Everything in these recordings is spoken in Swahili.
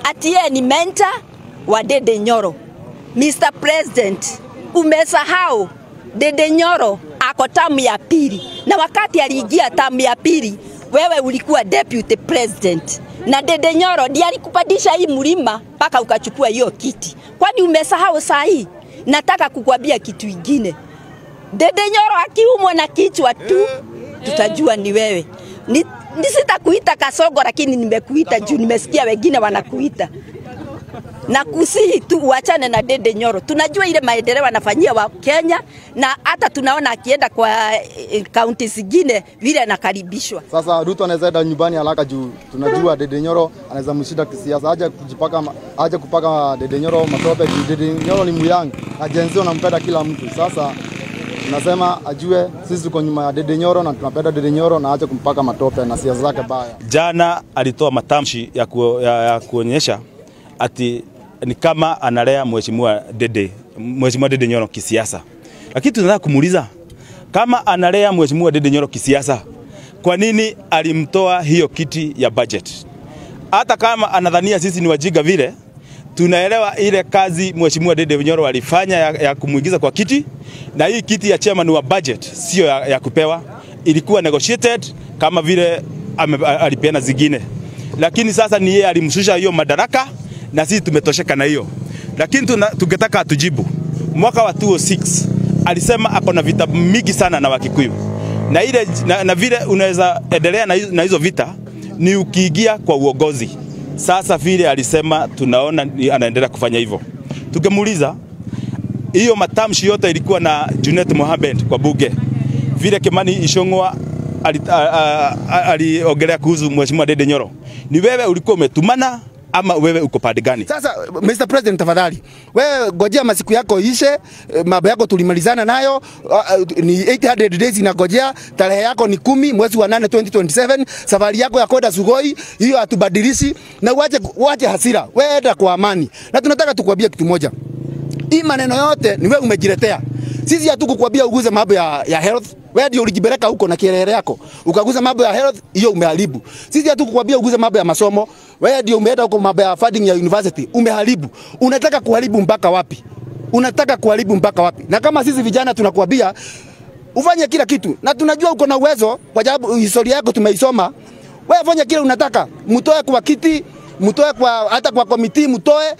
ati yeye ni mentor wa Ndindi Nyoro. Mr. President, umesahau Ndindi Nyoro ako tamu ya pili, na wakati aliingia tamu ya pili wewe ulikuwa deputy president, na Ndindi Nyoro ndiye alikupandisha hii mlima mpaka ukachukua hiyo kiti. Kwani umesahau saa hii? Nataka kukwambia kitu kingine. Ndindi Nyoro akiumwa na kichwa tu tutajua ni wewe. Nisitakuita Kasongo, lakini nimekuita juu nimesikia wengine wanakuita. Na kusihi tu uachane na Ndindi Nyoro. Tunajua ile maendeleo anafanyia wa Kenya, na hata tunaona akienda kwa kaunti zingine vile anakaribishwa. Sasa Ruto anaweza enda nyumbani haraka juu tunajua Ndindi Nyoro anaweza mshida kisiasa. Aje kupaka Ndindi Nyoro matope. Ndindi Nyoro ni muyang, ajenzio nampenda kila mtu. Sasa tunasema ajue sisi tuko nyuma ya Ndindi Nyoro na tunapenda Ndindi Nyoro, na aje kumpaka matope na siasa zake baya. Jana alitoa matamshi ya kuonyesha ati ni kama analea mheshimiwa Ndindi Nyoro kisiasa. Lakini tunataka kumuuliza, kama analea mheshimiwa Ndindi Nyoro kisiasa, kwa nini alimtoa hiyo kiti ya budget? Hata kama anadhania sisi ni wajiga vile, tunaelewa ile kazi mheshimiwa Ndindi Nyoro alifanya ya kumuingiza kwa kiti, na hii kiti ya chairman wa budget sio ya kupewa, ilikuwa negotiated kama vile alipeana zingine. Lakini sasa ni yeye alimshusha hiyo madaraka, na sisi tumetosheka na hiyo. Lakini tungetaka atujibu. Mwaka wa 2006 alisema ako na vita mingi sana na Wakikuyu. Na ile na vile unaweza endelea na hizo vita ni ukiingia kwa uongozi. Sasa vile alisema tunaona anaendelea kufanya hivyo. Tungemuuliza, hiyo matamshi yote ilikuwa na Junet Mohamed kwa bunge. Vile Kimani Ichung'wah aliongelea kuhusu mheshimiwa Ndindi Nyoro. Ni wewe ulikuwa umetumana ama wewe uko pande gani? Sasa Mr. President, tafadhali wewe ngojea masiku yako ishe, mambo yako tulimalizana nayo, ni 800 days inagojea, tarehe yako ni 10 mwezi wa 8 2027, safari yako ya kwenda Sugoi hiyo hatubadilishi, na uache hasira, wewe enda kwa amani. Na tunataka tukwambie kitu moja, hii maneno yote ni wewe umejiletea. Sisi hatukukwambia uguze mambo ya health. Wewe ndio ulijibeleka huko na kielele yako. Ukaguza mambo ya health, hiyo umeharibu. Sisi hatukukwambia uguze mambo ya masomo. Wewe ndio umeenda huko mambo ya funding ya university, umeharibu. Unataka kuharibu mpaka wapi? Unataka kuharibu mpaka wapi? Na kama sisi vijana tunakuambia ufanye kila kitu. Na tunajua uko na uwezo kwa sababu historia yako tumeisoma. Wewe fanya kile unataka. Mtoe kwa kiti, mtoe kwa hata kwa komiti mtoe,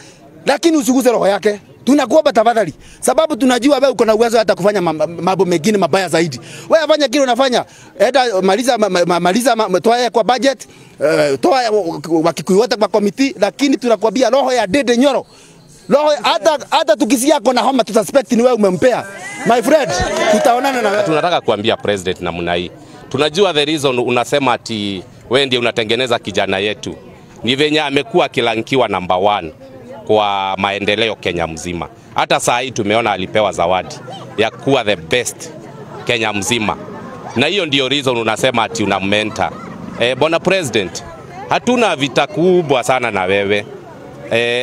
lakini usiguze roho yake. Tunakuomba tafadhali, sababu tunajua wewe uko na uwezo hata kufanya mambo mengine mabaya zaidi. Wewe fanya kile unafanya, enda maliza toa kwa budget, toa Wakikuyu wote kwa komiti, lakini tunakuambia roho ya Ndindi Nyoro, roho hata tukisia kona homa tutasuspect ni wewe umempea. My friend, tutaonana na wewe. Tunataka kuambia president namna hii. Tunajua the reason unasema ati wewe ndiye unatengeneza kijana yetu. Ni venye amekuwa kilankiwa number 1 kwa maendeleo Kenya mzima. Hata saa hii tumeona alipewa zawadi ya kuwa the best Kenya mzima. Na hiyo ndio reason unasema ati unamenta. Bwana president, hatuna vita kubwa sana na wewe.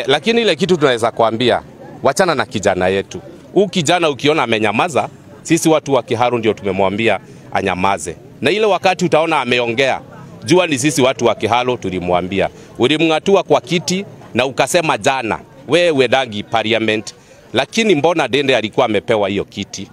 Lakini ile kitu tunaweza kuambia, wachana na kijana yetu. Huyu kijana ukiona amenyamaza, sisi watu wa Kiharu ndio tumemwambia anyamaze. Na ile wakati utaona ameongea, jua ni sisi watu wa Kiharu tulimwambia. Ulimngatua kwa kiti na ukasema jana wewe dangi parliament, lakini mbona Ndindi alikuwa amepewa hiyo kiti?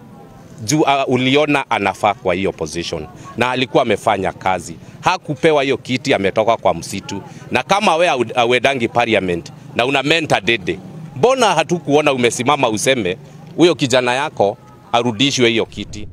Juu uliona anafaa kwa hiyo position na alikuwa amefanya kazi. Hakupewa hiyo kiti, ametoka kwa msitu. Na kama wewe dangi parliament na una mentor Ndindi, mbona hatukuona umesimama useme huyo kijana yako arudishwe hiyo kiti?